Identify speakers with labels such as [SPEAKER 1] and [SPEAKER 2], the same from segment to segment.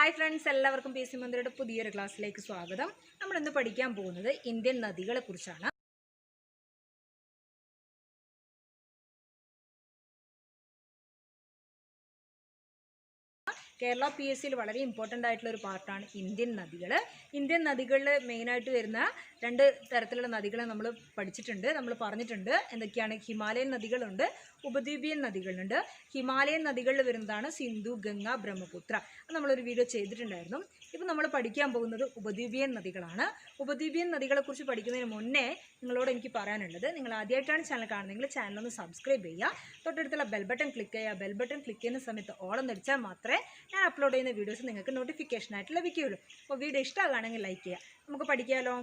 [SPEAKER 1] Hi friends, എല്ലാവർക്കും P C മന്ദിരയുടെ പുതിയൊരു ക്ലാസ്സിലേക്ക് സ്വാഗതം. നമ്മൾ ഇന്ന് പഠിക്കാൻ പോകുന്നത് ഇന്ത്യൻ നദികളെ കുറിച്ചാണ്. കേരള പി എസ് സിയിൽ വളരെ ഇമ്പോർട്ടൻ്റ് ആയിട്ടുള്ള ഒരു പാർട്ടാണ് ഇന്ത്യൻ നദികൾ. ഇന്ത്യൻ നദികളിൽ മെയിനായിട്ട് വരുന്ന രണ്ട് തരത്തിലുള്ള നദികളെ നമ്മൾ പഠിച്ചിട്ടുണ്ട്, നമ്മൾ പറഞ്ഞിട്ടുണ്ട്. എന്തൊക്കെയാണ്? ഹിമാലയൻ നദികളുണ്ട്, ഉപദ്വീപിയൻ നദികളുണ്ട്. ഹിമാലയൻ നദികളിൽ വരുന്നതാണ് സിന്ധു, ഗംഗ, ബ്രഹ്മപുത്ര. അത് നമ്മളൊരു വീഡിയോ ചെയ്തിട്ടുണ്ടായിരുന്നു. ഇപ്പം നമ്മൾ പഠിക്കാൻ പോകുന്നത് ഉപദ്വീപിയൻ നദികളാണ്. ഉപദ്വീപിയൻ നദികളെക്കുറിച്ച് പഠിക്കുന്നതിന് മുന്നേ നിങ്ങളോട് എനിക്ക് പറയാനുള്ളത്, നിങ്ങൾ ആദ്യമായിട്ടാണ് ചാനൽ കാണുന്നതെങ്കിൽ ചാനലൊന്ന് സബ്സ്ക്രൈബ് ചെയ്യുക, തൊട്ടടുത്തുള്ള ബെൽ ബട്ടൺ ക്ലിക്ക് ചെയ്യുക. ബെൽ ബട്ടൺ ക്ലിക്ക് ചെയ്യുന്ന സമയത്ത് ഓളെന്ന് അടിച്ചാൽ മാത്രമേ ഞാൻ അപ്ലോഡ് ചെയ്യുന്ന വീഡിയോസ് നിങ്ങൾക്ക് നോട്ടിഫിക്കേഷനായിട്ട് ലഭിക്കുകയുള്ളൂ. അപ്പോൾ വീഡിയോ ഇഷ്ടമാകുകയാണെങ്കിൽ ലൈക്ക് ചെയ്യുക. നമുക്ക് പഠിക്കാമല്ലോ.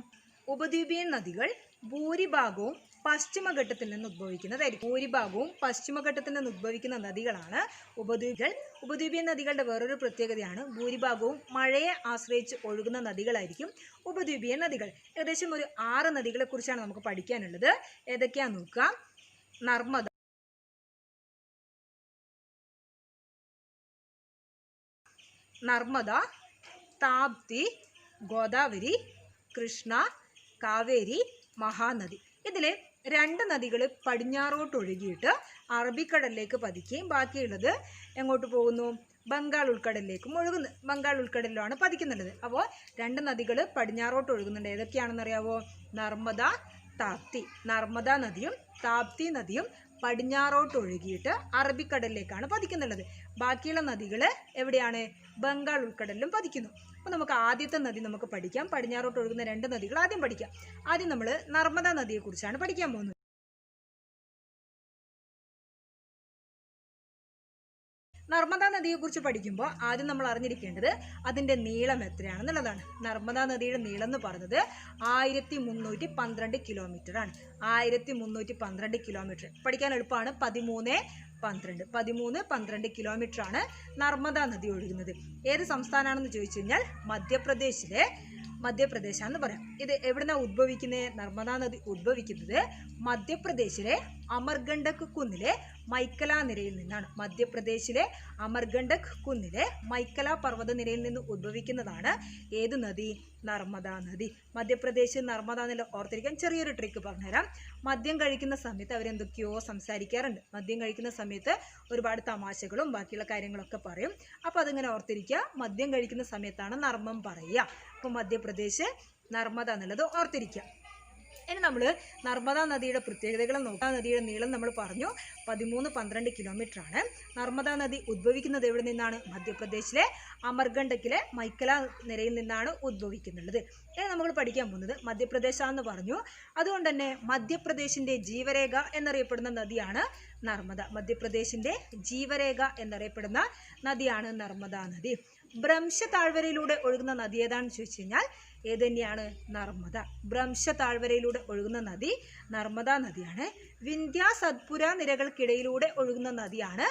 [SPEAKER 1] ഉപദ്വീപിയൻ നദികൾ ഭൂരിഭാഗവും പശ്ചിമഘട്ടത്തിൽ നിന്ന് ഉദ്ഭവിക്കുന്നതായിരിക്കും. ഭൂരിഭാഗവും പശ്ചിമഘട്ടത്തിൽ നിന്ന് ഉദ്ഭവിക്കുന്ന നദികളാണ് ഉപദ്വീപികൾ. ഉപദ്വീപിയൻ നദികളുടെ വേറൊരു പ്രത്യേകതയാണ് ഭൂരിഭാഗവും മഴയെ ആശ്രയിച്ച് ഒഴുകുന്ന നദികളായിരിക്കും ഉപദ്വീപിയൻ നദികൾ. ഏകദേശം ഒരു 6 നദികളെ കുറിച്ചാണ് നമുക്ക് പഠിക്കാനുള്ളത്. ഏതൊക്കെയാണെന്ന് നോക്കാം. നർമ്മദ, താപ്തി, ഗോദാവരി, കൃഷ്ണ, കാവേരി, മഹാനദി. ഇതിൽ 2 നദികൾ പടിഞ്ഞാറോട്ട് ഒഴുകിയിട്ട് അറബിക്കടലിലേക്ക് പതിക്കുകയും ബാക്കിയുള്ളത് എങ്ങോട്ട് പോകുന്നു? ബംഗാൾ ഉൾക്കടലിലേക്കും ഒഴുകുന്നു. ബംഗാൾ ഉൾക്കടലിലാണ് പതിക്കുന്നുള്ളത്. അപ്പോൾ 2 നദികൾ പടിഞ്ഞാറോട്ട് ഒഴുകുന്നുണ്ട്. ഏതൊക്കെയാണെന്നറിയാവോ? നർമ്മദ, താപ്തി. നർമ്മദ നദിയും താപ്തി നദിയും പടിഞ്ഞാറോട്ട് ഒഴുകിയിട്ട് അറബിക്കടലിലേക്കാണ് പതിക്കുന്നുള്ളത്. ബാക്കിയുള്ള നദികൾ എവിടെയാണ്? ബംഗാൾ ഉൾക്കടലിലും പതിക്കുന്നു. അപ്പോൾ നമുക്ക് ആദ്യത്തെ നദി നമുക്ക് പഠിക്കാം. പടിഞ്ഞാറോട്ട് ഒഴുകുന്ന 2 നദികൾ ആദ്യം പഠിക്കാം. ആദ്യം നമ്മൾ നർമ്മദ നദിയെക്കുറിച്ചാണ് പഠിക്കാൻ പോകുന്നത്. നർമ്മദ നദിയെക്കുറിച്ച് പഠിക്കുമ്പോൾ ആദ്യം നമ്മൾ അറിഞ്ഞിരിക്കേണ്ടത് അതിൻ്റെ നീളം എത്രയാണെന്നുള്ളതാണ്. നർമ്മദ നദിയുടെ നീളം എന്ന് പറയുന്നത് 1312 കിലോമീറ്ററാണ്. 1312 കിലോമീറ്റർ പഠിക്കാൻ എളുപ്പമാണ്. 13-12 കിലോമീറ്ററാണ് നർമ്മദ നദി ഒഴുകുന്നത്. ഏത് സംസ്ഥാനമാണെന്ന് ചോദിച്ചു കഴിഞ്ഞാൽ മധ്യപ്രദേശാണെന്ന് പറയാം. ഇത് എവിടുന്നാണ് ഉദ്ഭവിക്കുന്നത്? നർമ്മദാ നദി ഉദ്ഭവിക്കുന്നത് മധ്യപ്രദേശിലെ അമർകണ്ടക് കുന്നിലെ മൈക്കല നിരയിൽ നിന്നാണ്. മധ്യപ്രദേശിലെ അമർകണ്ടക് കുന്നിലെ മൈക്കല പർവ്വത നിരയിൽ നിന്ന് ഉദ്ഭവിക്കുന്നതാണ് ഏത് നദി? നർമ്മദാ നദി. മധ്യപ്രദേശ് നർമ്മദാ നില ഓർത്തിരിക്കാൻ ചെറിയൊരു ട്രിക്ക് പറഞ്ഞുതരാം. മദ്യം കഴിക്കുന്ന സമയത്ത് അവരെന്തൊക്കെയോ സംസാരിക്കാറുണ്ട്. മദ്യം കഴിക്കുന്ന സമയത്ത് ഒരുപാട് തമാശകളും ബാക്കിയുള്ള കാര്യങ്ങളൊക്കെ പറയും. അപ്പോൾ അതിങ്ങനെ ഓർത്തിരിക്കുക. മദ്യം കഴിക്കുന്ന സമയത്താണ് നർമ്മം പറയുക. അപ്പോൾ മധ്യപ്രദേശ് നർമ്മദ എന്നുള്ളത് ഓർത്തിരിക്കുക. ഇനി നമ്മൾ നർമ്മദാ നദിയുടെ പ്രത്യേകതകൾ നോക്കാം. നദിയുടെ നീളം നമ്മൾ പറഞ്ഞു 13-12 കിലോമീറ്ററാണ്. നർമ്മദാ നദി ഉദ്ഭവിക്കുന്നത് എവിടെ നിന്നാണ്? മധ്യപ്രദേശിലെ അമർകണ്ടക്കിലെ മൈക്കല നിരയിൽ നിന്നാണ് ഉദ്ഭവിക്കുന്നുള്ളത്. ഇനി നമ്മൾ പഠിക്കാൻ പോകുന്നത് മധ്യപ്രദേശാണെന്ന് പറഞ്ഞു. അതുകൊണ്ട് തന്നെ മധ്യപ്രദേശിൻ്റെ ജീവരേഖ എന്നറിയപ്പെടുന്ന നദിയാണ് നർമ്മദ. മധ്യപ്രദേശിൻ്റെ ജീവരേഖ എന്നറിയപ്പെടുന്ന നദിയാണ് നർമ്മദാ നദി. ഭ്രംശ താഴ്വരയിലൂടെ ഒഴുകുന്ന നദി ഏതാണെന്ന് ചോദിച്ചു കഴിഞ്ഞാൽ ഏത് തന്നെയാണ്? നർമ്മദ. ഭ്രംശ താഴ്വരയിലൂടെ ഒഴുകുന്ന നദി നർമ്മദാ നദിയാണ്. വിന്ധ്യ സത്പുര നിരകൾക്കിടയിലൂടെ ഒഴുകുന്ന നദിയാണ്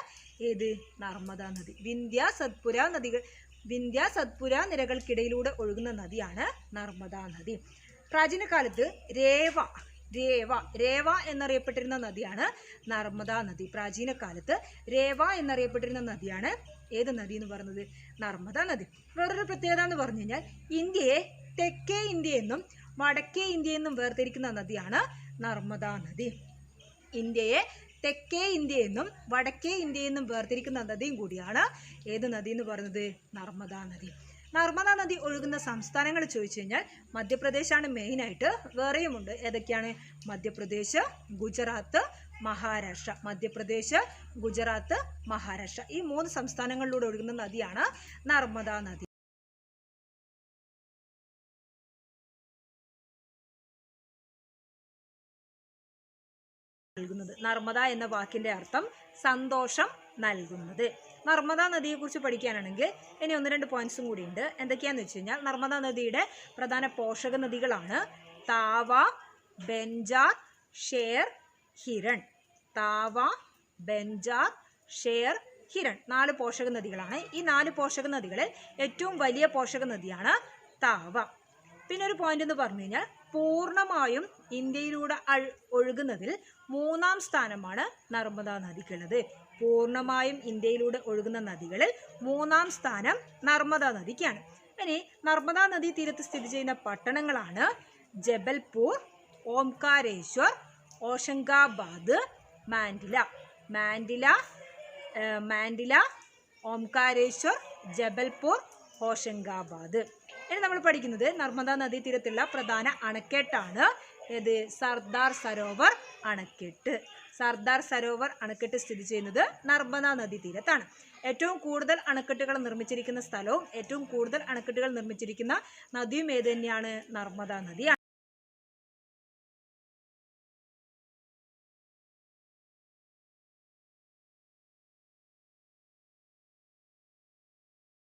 [SPEAKER 1] ഏത്? നർമ്മദാ നദി. വിന്ധ്യ സത്പുര നിരകൾക്കിടയിലൂടെ ഒഴുകുന്ന നദിയാണ് നർമ്മദാ നദി. പ്രാചീന കാലത്ത് രേവ എന്നറിയപ്പെട്ടിരുന്ന നദിയാണ് നർമ്മദാ നദി. പ്രാചീന കാലത്ത് രേവ എന്നറിയപ്പെട്ടിരുന്ന നദിയാണ് ഏത് നദി എന്ന് പറയുന്നത്? നർമ്മദാ നദി. വേറൊരു പ്രത്യേകത എന്ന് പറഞ്ഞു കഴിഞ്ഞാൽ ഇന്ത്യയെ തെക്കേ ഇന്ത്യ എന്നും വടക്കേ ഇന്ത്യ എന്നും വേർതിരിക്കുന്ന നദിയാണ് നർമ്മദാ നദി. ഇന്ത്യയെ തെക്കേ ഇന്ത്യ എന്നും വടക്കേ ഇന്ത്യ എന്നും വേർതിരിക്കുന്ന നദിയും കൂടിയാണ് ഏത് നദി എന്ന് പറയുന്നത്? നർമ്മദാ നദി. നർമ്മദാ നദി ഒഴുകുന്ന സംസ്ഥാനങ്ങൾ ചോദിച്ചു കഴിഞ്ഞാൽ മധ്യപ്രദേശാണ് മെയിനായിട്ട്. വേറെയുമുണ്ട്. ഏതൊക്കെയാണ്? മധ്യപ്രദേശ്, ഗുജറാത്ത്, മഹാരാഷ്ട്ര. മധ്യപ്രദേശ്, ഗുജറാത്ത്, മഹാരാഷ്ട്ര ഈ 3 സംസ്ഥാനങ്ങളിലൂടെ ഒഴുകുന്ന നദിയാണ് നർമ്മദാ നദി. നർമ്മദ എന്ന വാക്കിന്റെ അർത്ഥം സന്തോഷം നൽകുന്നത്. നർമ്മദാ നദിയെക്കുറിച്ച് പഠിക്കാനാണെങ്കിൽ ഇനി 1-2 പോയിന്റ്സും കൂടിയുണ്ട്. എന്തൊക്കെയാണെന്ന് വെച്ച് കഴിഞ്ഞാൽ നർമ്മദാ നദിയുടെ പ്രധാന പോഷക നദികളാണ് താവ, ബെഞ്ചാർ, ഷേർ, ഹിരൺ. താവ, ബെഞ്ചാർ, ഷേർ, ഹിരൺ 4 പോഷക നദികളാണ്. ഈ 4 പോഷക നദികളിൽ ഏറ്റവും വലിയ പോഷക നദിയാണ് താവ. പിന്നെ ഒരു പോയിന്റ് എന്ന് പറഞ്ഞു കഴിഞ്ഞാൽ പൂർണ്ണമായും ഇന്ത്യയിലൂടെ ഒഴുകുന്നതിൽ 3-ാം സ്ഥാനമാണ് നർമ്മദാ നദിക്കുള്ളത്. പൂർണ്ണമായും ഇന്ത്യയിലൂടെ ഒഴുകുന്ന നദികളിൽ 3-ാം സ്ഥാനം നർമ്മദാ നദിക്കാണ്. ഇനി നർമ്മദാ നദീ തീരത്ത് സ്ഥിതി ചെയ്യുന്ന പട്ടണങ്ങളാണ് ജബൽപൂർ, ഓംകാരേശ്വർ, ഹോഷംഗാബാദ്, മാൻഡില, ഓംകാരേശ്വർ, ജബൽപൂർ, ഹോഷംഗാബാദ്. ഇനി നമ്മൾ പഠിക്കുന്നത് നർമ്മദാ നദീ തീരത്തുള്ള പ്രധാന അണക്കെട്ടാണ് ഏത്? സർദാർ സരോവർ അണക്കെട്ട്. സർദാർ സരോവർ അണക്കെട്ട് സ്ഥിതി ചെയ്യുന്നത് നർമ്മദാ നദീ തീരത്താണ്. ഏറ്റവും കൂടുതൽ അണക്കെട്ടുകൾ നിർമ്മിച്ചിരിക്കുന്ന സ്ഥലവും ഏറ്റവും കൂടുതൽ അണക്കെട്ടുകൾ നിർമ്മിച്ചിരിക്കുന്ന നദിയും ഏത് തന്നെയാണ്? നർമ്മദാ നദിയാണ്.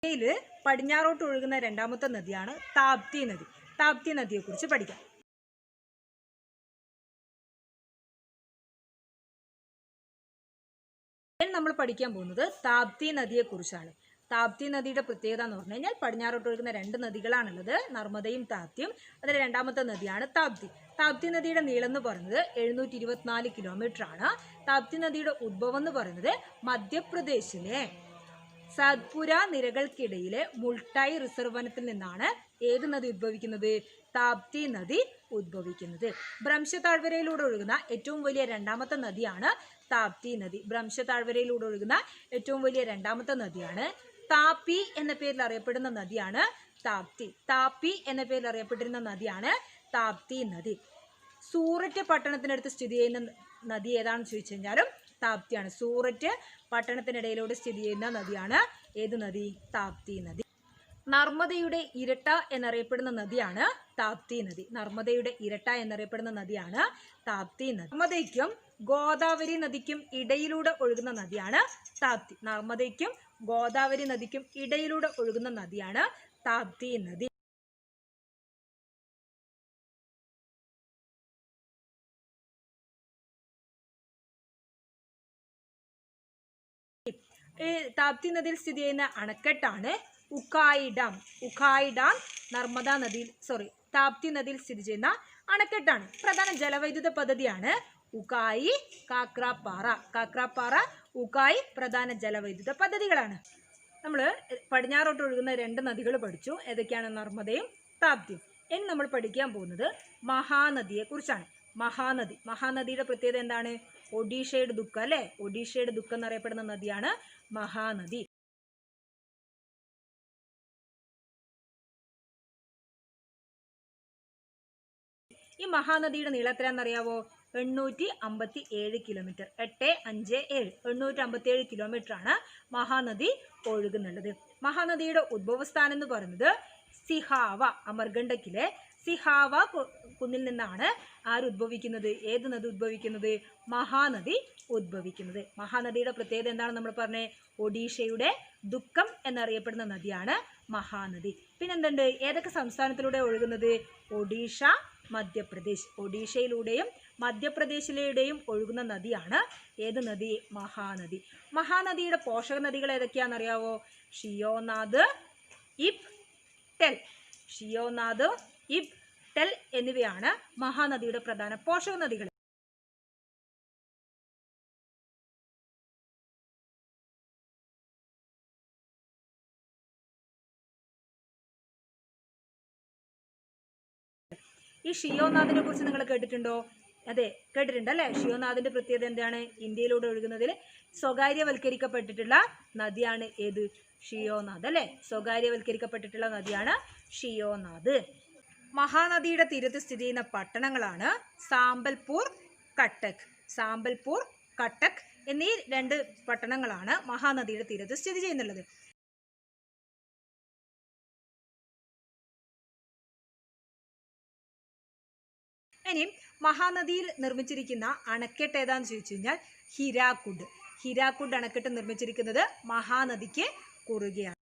[SPEAKER 1] ഇന്ത്യയിൽ പടിഞ്ഞാറോട്ട് ഒഴുകുന്ന 2ാമത്തെ നദിയാണ് താപ്തി നദി. താപ്തി നദിയെ കുറിച്ച് പഠിക്കാം. നമ്മൾ പഠിക്കാൻ പോകുന്നത് താപ്തി നദിയെ കുറിച്ചാണ്. താപ്തി നദിയുടെ പ്രത്യേകത എന്ന് പറഞ്ഞു കഴിഞ്ഞാൽ പടിഞ്ഞാറോട്ട് ഒഴുകുന്ന 2 നദികളാണുള്ളത്, നർമ്മദയും താപ്തിയും. അതിൽ 2ാമത്തെ നദിയാണ് താപ്തി. താപ്തി നദിയുടെ നീളം എന്ന് പറയുന്നത് 724 കിലോമീറ്റർ ആണ്. താപ്തി നദിയുടെ ഉദ്ഭവം എന്ന് പറയുന്നത് മധ്യപ്രദേശിലെ സത്പുര നിരകൾക്കിടയിലെ മുൾട്ടായി റിസർവ് വനത്തിൽ നിന്നാണ് ഏത് നദി ഉദ്ഭവിക്കുന്നത്? താപ്തി നദി ഉദ്ഭവിക്കുന്നത്. ഭ്രംശ താഴ്വരയിലൂടെ ഒഴുകുന്ന ഏറ്റവും വലിയ 2ാമത്തെ നദിയാണ് താപ്തി നദി. ഭ്രംശ താഴ്വരയിലൂടെ ഒഴുകുന്ന ഏറ്റവും വലിയ 2ാമത്തെ നദിയാണ്. താപി എന്ന പേരിൽ അറിയപ്പെടുന്ന നദിയാണ് താപ്തി. താപി എന്ന പേരിൽ അറിയപ്പെട്ടിരുന്ന നദിയാണ് താപ്തി നദി. സൂററ്റ് പട്ടണത്തിനടുത്ത് സ്ഥിതി ചെയ്യുന്ന നദി ഏതാണെന്ന് ചോദിച്ചു കഴിഞ്ഞാലും താപ്തിയാണ്. സൂററ്റ് പട്ടണത്തിനിടയിലൂടെ സ്ഥിതി ചെയ്യുന്ന നദിയാണ് ഏത് നദി? താപ്തി നദി. നർമ്മദയുടെ ഇരട്ട എന്നറിയപ്പെടുന്ന നദിയാണ് താപ്തി നദി. നർമ്മദയുടെ ഇരട്ട എന്നറിയപ്പെടുന്ന നദിയാണ് താപ്തി നദി. നർമ്മദയ്ക്കും ഗോദാവരി നദിക്കും ഇടയിലൂടെ ഒഴുകുന്ന നദിയാണ് താപ്തി. നർമ്മദയ്ക്കും ഗോദാവരി നദിക്കും ഇടയിലൂടെ ഒഴുകുന്ന നദിയാണ് താപ്തി നദി. താപ്തി നദിയിൽ സ്ഥിതി ചെയ്യുന്ന അണക്കെട്ടാണ് ഉക്കായി ഡാം. ഉക്കായി ഡാം നർമ്മദാ നദിയിൽ താപ്തി നദിയിൽ സ്ഥിതി ചെയ്യുന്ന അണക്കെട്ടാണ്. പ്രധാന ജലവൈദ്യുത പദ്ധതിയാണ് ഉക്കായി കാക്രാപ്പാറ. കാക്രാപ്പാറ, ഉക്കായി പ്രധാന ജലവൈദ്യുത പദ്ധതികളാണ്. നമ്മൾ പടിഞ്ഞാറോട്ട് ഒഴുകുന്ന 2 നദികൾ പഠിച്ചു. ഏതൊക്കെയാണ്? നർമ്മദയും താപ്തിയും. ഇനി നമ്മൾ പഠിക്കാൻ പോകുന്നത് മഹാനദിയെ കുറിച്ചാണ്. മഹാനദിയുടെ പ്രത്യേകത എന്താണ്? ഒഡീഷയുടെ ദുഃഖം അല്ലെ? ഒഡീഷയുടെ ദുഃഖം എന്നറിയപ്പെടുന്ന നദിയാണ് മഹാനദി. ഈ മഹാനദിയുടെ നീളം എത്രയാണെന്നറിയാവോ? 857 കിലോമീറ്റർ. 857 857 കിലോമീറ്റർ ആണ് മഹാനദി ഒഴുകുന്നുള്ളത്. മഹാനദിയുടെ ഉദ്ഭവസ്ഥാനം എന്ന് പറയുന്നത് സിഹാവ, അമർകണ്ടക്കിലെ സിഹാവ കുന്നിൽ നിന്നാണ് ആരുദ്ഭവിക്കുന്നത്? ഏത് നദി ഉദ്ഭവിക്കുന്നത്? മഹാനദി ഉദ്ഭവിക്കുന്നത്. മഹാനദിയുടെ പ്രത്യേകത എന്താണെന്ന് നമ്മൾ പറഞ്ഞേ? ഒഡീഷയുടെ ദുഃഖം എന്നറിയപ്പെടുന്ന നദിയാണ് മഹാനദി. പിന്നെന്തുണ്ട്? ഏതൊക്കെ സംസ്ഥാനത്തിലൂടെ ഒഴുകുന്നത്? ഒഡീഷ, മധ്യപ്രദേശ്. ഒഡീഷയിലൂടെയും മധ്യപ്രദേശിലൂടെയും ഒഴുകുന്ന നദിയാണ് ഏത് നദി? മഹാനദി. മഹാനദിയുടെ പോഷക നദികൾ ഏതൊക്കെയാണെന്നറിയാവോ? ഷിയോനാദ്, ഇബ്, ടെൽ. ഷിയോനാദ്, ഇബ്, ടെൽ എന്നിവയാണ് മഹാനദിയുടെ പ്രധാന പോഷക നദികൾ. ഈ ഷിയോനാഥിനെ കുറിച്ച് നിങ്ങൾ കേട്ടിട്ടുണ്ടോ? അതെ, കേട്ടിട്ടുണ്ട് അല്ലേ? ഷിയോനാഥിന്റെ പ്രത്യേകത എന്താണ്? ഇന്ത്യയിലൂടെ ഒഴുകുന്നതിൽ സ്വകാര്യവൽക്കരിക്കപ്പെട്ടിട്ടുള്ള നദിയാണ് ഏത്? ഷിയോനാഥ് അല്ലേ? സ്വകാര്യവൽക്കരിക്കപ്പെട്ടിട്ടുള്ള നദിയാണ് ഷിയോനാഥ്. മഹാനദിയുടെ തീരത്ത് സ്ഥിതി ചെയ്യുന്ന പട്ടണങ്ങളാണ് സാമ്പൽപൂർ, കട്ടക്ക്. സാമ്പൽപൂർ, കട്ടക്ക് എന്നീ 2 പട്ടണങ്ങളാണ് മഹാനദിയുടെ തീരത്ത് സ്ഥിതി ചെയ്യുന്നുള്ളത്. ഇനി മഹാനദിയിൽ നിർമ്മിച്ചിരിക്കുന്ന അണക്കെട്ട് ഏതാന്ന് ചോദിച്ചു കഴിഞ്ഞാൽ ഹിരാക്കുഡ്. ഹിരാക്കുഡ് അണക്കെട്ട് നിർമ്മിച്ചിരിക്കുന്നത് മഹാനദിക്ക് കുറുകെയാണ്.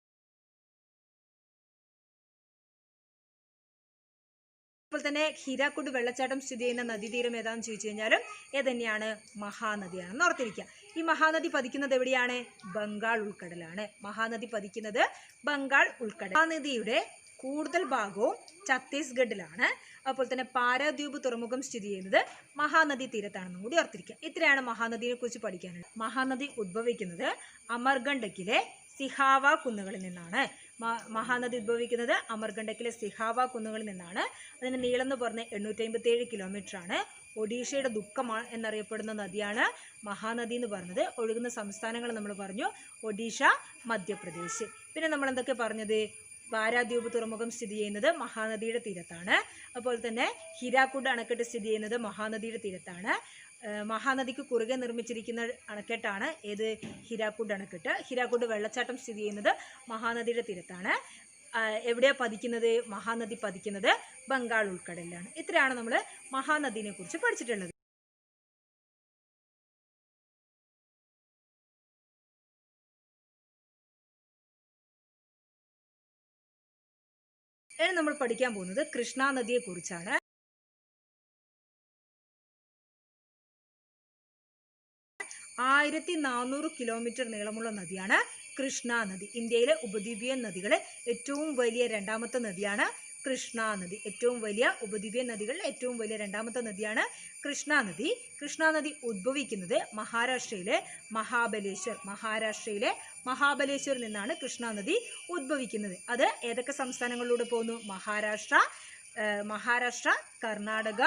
[SPEAKER 1] അതുപോലെ തന്നെ ഹിരാക്കുഡ് വെള്ളച്ചാട്ടം സ്ഥിതി ചെയ്യുന്ന നദീതീരം ഏതാണെന്ന് ചോദിച്ചു കഴിഞ്ഞാലും ഏതന്നെയാണ്? മഹാനദിയാണെന്ന് ഓർത്തിരിക്കുക. ഈ മഹാനദി പതിക്കുന്നത് എവിടെയാണ്? ബംഗാൾ ഉൾക്കടലാണ്. മഹാനദി പതിക്കുന്നത് ബംഗാൾ ഉൾക്കടൽ. മഹാനദിയുടെ കൂടുതൽ ഭാഗവും ഛത്തീസ്ഗഡിലാണ്. അപ്പോൾ തന്നെ പാരാദ്വീപ് തുറമുഖം സ്ഥിതി ചെയ്യുന്നത് മഹാനദി തീരത്താണെന്നും കൂടി ഓർത്തിരിക്കുക. ഇത്രയാണ് മഹാനദിയെ കുറിച്ച് പഠിക്കാനുള്ളത്. മഹാനദി ഉദ്ഭവിക്കുന്നത് അമർകണ്ടക്കിലെ സിഹാവ കുന്നുകളിൽ നിന്നാണ്. മഹാനദി ഉദ്ഭവിക്കുന്നത് അമർകണ്ടക്കിലെ സിഹാവ കുന്നുകളിൽ നിന്നാണ്. അതിൻ്റെ നീളം എന്ന് പറഞ്ഞാൽ 857 കിലോമീറ്റർ ആണ്. ഒഡീഷയുടെ ദുഃഖമാണ് എന്നറിയപ്പെടുന്ന നദിയാണ് മഹാനദി എന്ന് പറഞ്ഞത്. ഒഴുകുന്ന സംസ്ഥാനങ്ങൾ നമ്മൾ പറഞ്ഞു, ഒഡീഷ, മധ്യപ്രദേശ്. പിന്നെ നമ്മൾ എന്തൊക്കെ പറഞ്ഞത്? പാരാദ്വീപ് തുറമുഖം സ്ഥിതി ചെയ്യുന്നത് മഹാനദിയുടെ തീരത്താണ്. അതുപോലെ തന്നെ ഹിരാക്കുഡ് അണക്കെട്ട് സ്ഥിതി ചെയ്യുന്നത് മഹാനദിയുടെ തീരത്താണ്. മഹാനദിക്ക് കുറുകെ നിർമ്മിച്ചിരിക്കുന്ന അണക്കെട്ടാണ് ഏത്? ഹിരാക്കുഡ് അണക്കെട്ട്. ഹിരാക്കുഡ് വെള്ളച്ചാട്ടം സ്ഥിതി ചെയ്യുന്നത് മഹാനദിയുടെ തീരത്താണ്. എവിടെയാണ് പതിക്കുന്നത്? മഹാനദി പതിക്കുന്നത് ബംഗാൾ ഉൾക്കടലിലാണ്. ഇത്രയാണ് നമ്മൾ മഹാനദിനെ കുറിച്ച് പഠിച്ചിട്ടുള്ളത്. ഇനി നമ്മൾ പഠിക്കാൻ പോകുന്നത് കൃഷ്ണ നദിയെ കുറിച്ചാണ്. 1400 കിലോമീറ്റർ നീളമുള്ള നദിയാണ് കൃഷ്ണ നദി. ഇന്ത്യയിലെ ഉപദ്വീപീയൻ നദികളെ ഏറ്റവും വലിയ രണ്ടാമത്തെ നദിയാണ് കൃഷ്ണ നദി. ഏറ്റവും വലിയ ഉപദ്വീപീയൻ നദികളിൽ ഏറ്റവും വലിയ രണ്ടാമത്തെ നദിയാണ് കൃഷ്ണ നദി. കൃഷ്ണ നദി ഉദ്ഭവിക്കുന്നത് മഹാരാഷ്ട്രയിലെ മഹാബലേശ്വറിൽ നിന്നാണ് കൃഷ്ണ നദി ഉദ്ഭവിക്കുന്നത്. അത് ഏതൊക്കെ സംസ്ഥാനങ്ങളിലൂടെ പോകുന്നു? മഹാരാഷ്ട്ര, കർണാടക,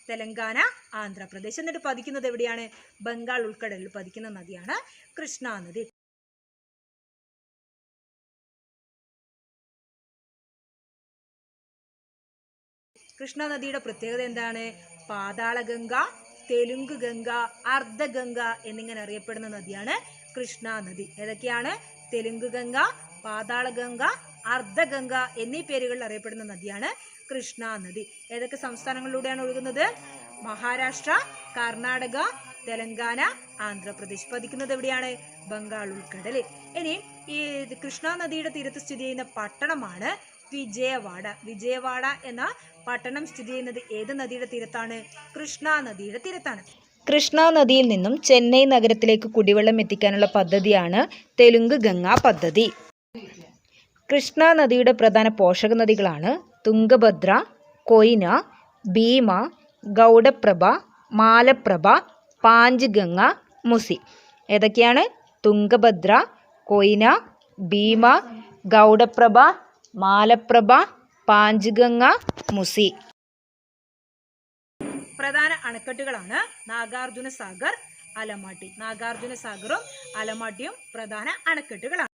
[SPEAKER 1] തെലങ്കാന, ആന്ധ്രാപ്രദേശ്. എന്നിട്ട് പതിക്കുന്നത് എവിടെയാണ്? ബംഗാൾ ഉൾക്കടലിൽ പതിക്കുന്ന നദിയാണ് കൃഷ്ണ നദി. കൃഷ്ണ നദിയുടെ പ്രത്യേകത എന്താണ്? പാതാളഗംഗ, തെലുങ്ക് ഗംഗ, അർദ്ധഗംഗ എന്നിങ്ങനെ അറിയപ്പെടുന്ന നദിയാണ് കൃഷ്ണ നദി. ഏതൊക്കെയാണ്? തെലുങ്ക് ഗംഗ, പാതാളഗംഗ, അർദ്ധഗംഗ എന്നീ പേരുകളിൽ അറിയപ്പെടുന്ന നദിയാണ് കൃഷ്ണ നദി. ഏതൊക്കെ സംസ്ഥാനങ്ങളിലൂടെയാണ് ഒഴുകുന്നത്? മഹാരാഷ്ട്ര, കർണാടക, തെലങ്കാന, ആന്ധ്രാപ്രദേശ്. പതിക്കുന്നത് എവിടെയാണ്? ബംഗാൾ ഉൾക്കടലിൽ. ഇനി ഈ കൃഷ്ണ നദിയുടെ തീരത്ത് സ്ഥിതി ചെയ്യുന്ന പട്ടണമാണ് വിജയവാഡ. വിജയവാഡ എന്ന പട്ടണം സ്ഥിതി ചെയ്യുന്നത് ഏത് നദിയുടെ തീരത്താണ്? കൃഷ്ണ നദിയുടെ തീരത്താണ്.
[SPEAKER 2] കൃഷ്ണ നദിയിൽ നിന്നും ചെന്നൈ നഗരത്തിലേക്ക് കുടിവെള്ളം എത്തിക്കാനുള്ള പദ്ധതിയാണ് തെലുങ്ക് ഗംഗ പദ്ധതി. കൃഷ്ണ നദിയുടെ പ്രധാന പോഷക നദികളാണ് തുംഗഭദ്ര, കൊയ്ന, ഭീമ, ഗൗഡപ്രഭ, മാലപ്രഭ, പാഞ്ച്ഗംഗ, മുസി. ഏതൊക്കെയാണ്? തുംഗഭദ്ര, കൊയ്ന, ഭീമ, ഗൗഡപ്രഭ, മാലപ്രഭ, പാഞ്ച്ഗംഗ, മുസി.
[SPEAKER 1] പ്രധാന അണക്കെട്ടുകളാണ് നാഗാർജുന സാഗർ, അലമാട്ടി. നാഗാർജുന സാഗറും അലമാട്ടിയും പ്രധാന അണക്കെട്ടുകളാണ്.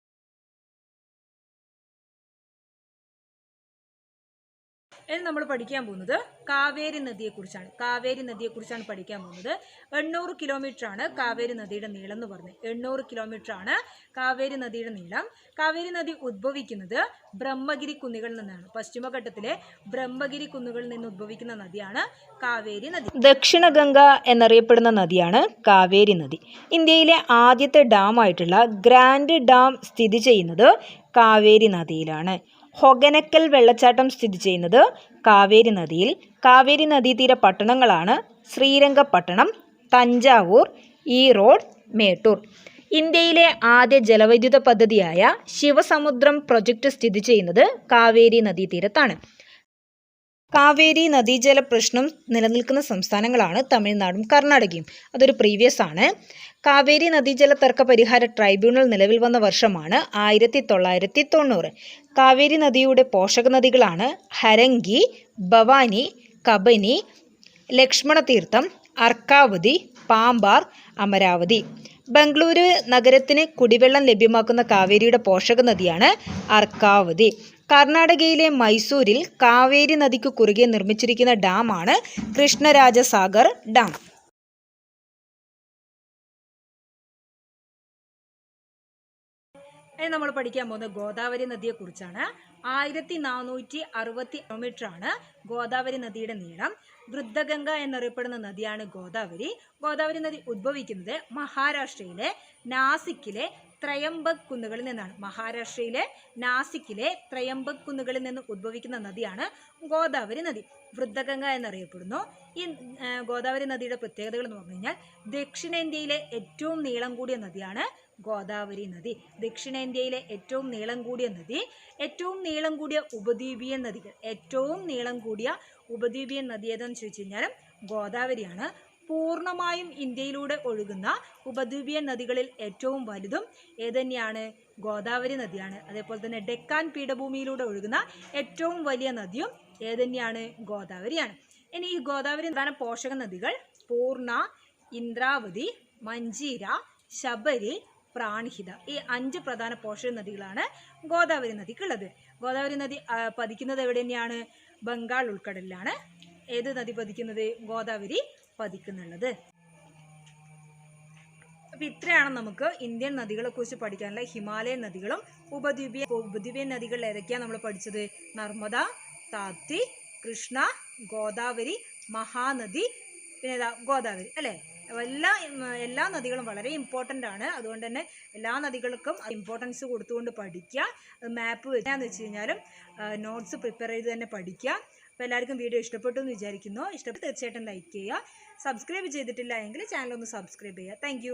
[SPEAKER 1] ഇനി നമ്മൾ പഠിക്കാൻ പോകുന്നത് കാവേരി നദിയെക്കുറിച്ചാണ്. കാവേരി നദിയെക്കുറിച്ചാണ് പഠിക്കാൻ പോകുന്നത്. 800 കിലോമീറ്റർ ആണ് കാവേരി നദിയുടെ നീളം എന്ന് പറഞ്ഞത്. 800 കിലോമീറ്റർ ആണ് കാവേരി നദിയുടെ നീളം. കാവേരി നദി ഉദ്ഭവിക്കുന്നത് ബ്രഹ്മഗിരി കുന്നുകളിൽ നിന്നാണ്. പശ്ചിമഘട്ടത്തിലെ ബ്രഹ്മഗിരി കുന്നുകളിൽ നിന്ന് ഉദ്ഭവിക്കുന്ന നദിയാണ് കാവേരി നദി.
[SPEAKER 2] ദക്ഷിണ ഗംഗ എന്നറിയപ്പെടുന്ന നദിയാണ് കാവേരി നദി. ഇന്ത്യയിലെ ആദ്യത്തെ ഡാമായിട്ടുള്ള ഗ്രാൻഡ് ഡാം സ്ഥിതി ചെയ്യുന്നത് കാവേരി നദിയിലാണ്. ഹൊഗനക്കൽ വെള്ളച്ചാട്ടം സ്ഥിതി ചെയ്യുന്നത് കാവേരി നദിയിൽ. കാവേരി നദീതീര പട്ടണങ്ങളാണ് ശ്രീരംഗപട്ടണം, തഞ്ചാവൂർ, ഈറോഡ്, മേട്ടൂർ. ഇന്ത്യയിലെ ആദ്യ ജലവൈദ്യുത പദ്ധതിയായ ശിവസമുദ്രം പ്രൊജക്റ്റ് സ്ഥിതി ചെയ്യുന്നത് കാവേരി നദീതീരത്താണ്. കാവേരി നദീജല പ്രശ്നം നിലനിൽക്കുന്ന സംസ്ഥാനങ്ങളാണ് തമിഴ്നാടും കർണാടകയും. അതൊരു പ്രീവിയസ് ആണ്. കാവേരി നദീജല തർക്ക പരിഹാര ട്രൈബ്യൂണൽ നിലവിൽ വന്ന വർഷമാണ് 1990. കാവേരി നദിയുടെ പോഷക നദികളാണ് ഹരംഗി, ഭവാനി, കബനി, ലക്ഷ്മണതീർത്ഥം, അർക്കാവതി, പാമ്പാർ, അമരാവതി. ബംഗളൂരു നഗരത്തിന് കുടിവെള്ളം ലഭ്യമാക്കുന്ന കാവേരിയുടെ പോഷക നദിയാണ് അർക്കാവതി. കർണാടകയിലെ മൈസൂരിൽ കാവേരി നദിക്ക് കുറുകെ നിർമ്മിച്ചിരിക്കുന്ന ഡാമാണ് കൃഷ്ണരാജസാഗർ ഡാം.
[SPEAKER 1] നമ്മൾ പഠിക്കാൻ പോകുന്നത് ഗോദാവരി നദിയെക്കുറിച്ചാണ്. 1460 കിലോമീറ്റർ ആണ് ഗോദാവരി നദിയുടെ നീളം. വൃദ്ധഗംഗ എന്നറിയപ്പെടുന്ന നദിയാണ് ഗോദാവരി. ഗോദാവരി നദി ഉദ്ഭവിക്കുന്നത് മഹാരാഷ്ട്രയിലെ നാസിക്കിലെ ത്രയംബക് കുന്നുകളിൽ നിന്നാണ്. മഹാരാഷ്ട്രയിലെ നാസിക്കിലെ ത്രയംബക് കുന്നുകളിൽ നിന്ന് ഉദ്ഭവിക്കുന്ന നദിയാണ് ഗോദാവരി നദി. വൃദ്ധഗംഗ എന്നറിയപ്പെടുന്നു. ഈ ഗോദാവരി നദിയുടെ പ്രത്യേകതകൾ എന്ന് പറഞ്ഞു കഴിഞ്ഞാൽ ദക്ഷിണേന്ത്യയിലെ ഏറ്റവും നീളം കൂടിയ നദിയാണ് ഗോദാവരി നദി. ദക്ഷിണേന്ത്യയിലെ ഏറ്റവും നീളം കൂടിയ നദി, ഏറ്റവും നീളം കൂടിയ ഉപദ്വീപീയ നദികൾ, ഏറ്റവും നീളം കൂടിയ ഉപദ്വീപീയ നദി ഏതെന്ന് ചോദിച്ചു കഴിഞ്ഞാൽ ഗോദാവരിയാണ്. പൂർണ്ണമായും ഇന്ത്യയിലൂടെ ഒഴുകുന്ന ഉപദ്വീപീയ നദികളിൽ ഏറ്റവും വലുതും ഏതുതന്നെയാണ്? ഗോദാവരി നദിയാണ്. അതേപോലെ തന്നെ ഡെക്കാൻ പീഠഭൂമിയിലൂടെ ഒഴുകുന്ന ഏറ്റവും വലിയ നദിയും ഏതുതന്നെയാണ്? ഗോദാവരിയാണ്. ഇനി ഈ ഗോദാവരി പ്രധാന പോഷക നദികൾ പൂർണ്ണ, ഇന്ദ്രാവതി, മഞ്ചീര, ശബരി, പ്രാൺഹിത. ഈ 5 പ്രധാന പോഷക നദികളാണ് ഗോദാവരി നദിക്കുള്ളത്. ഗോദാവരി നദി പതിക്കുന്നത് എവിടെ തന്നെയാണ്? ബംഗാൾ ഉൾക്കടലിലാണ് ഏത് നദി പതിക്കുന്നത്? ഗോദാവരി പതിക്കുന്നുള്ളത്. അപ്പം ഇത്രയാണ് നമുക്ക് ഇന്ത്യൻ നദികളെ കുറിച്ച് പഠിക്കാനുള്ള. ഹിമാലയൻ നദികളും ഉപദ്വീപീയ നദികൾ ഏതൊക്കെയാണ് നമ്മൾ പഠിച്ചത്? നർമ്മദ, താപ്തി, കൃഷ്ണ, ഗോദാവരി, മഹാനദി, പിന്നെ ഗോദാവരി അല്ലേ. എല്ലാ നദികളും വളരെ ഇമ്പോർട്ടൻ്റ് ആണ്. അതുകൊണ്ട് തന്നെ എല്ലാ നദികൾക്കും ഇമ്പോർട്ടൻസ് കൊടുത്തുകൊണ്ട് പഠിക്കുക. മാപ്പ് വെക്കാന്ന് വെച്ച് കഴിഞ്ഞാലും നോട്ട്സ് പ്രിപ്പയർ ചെയ്ത് തന്നെ പഠിക്കുക. അപ്പോൾ എല്ലാവർക്കും വീഡിയോ ഇഷ്ടപ്പെട്ടു എന്ന് വിചാരിക്കുന്നു. ഇഷ്ടപ്പെട്ട് തീർച്ചയായിട്ടും ലൈക്ക് ചെയ്യുക. സബ്സ്ക്രൈബ് ചെയ്തിട്ടില്ല എങ്കിൽ ചാനൽ ഒന്ന് സബ്സ്ക്രൈബ് ചെയ്യുക. താങ്ക്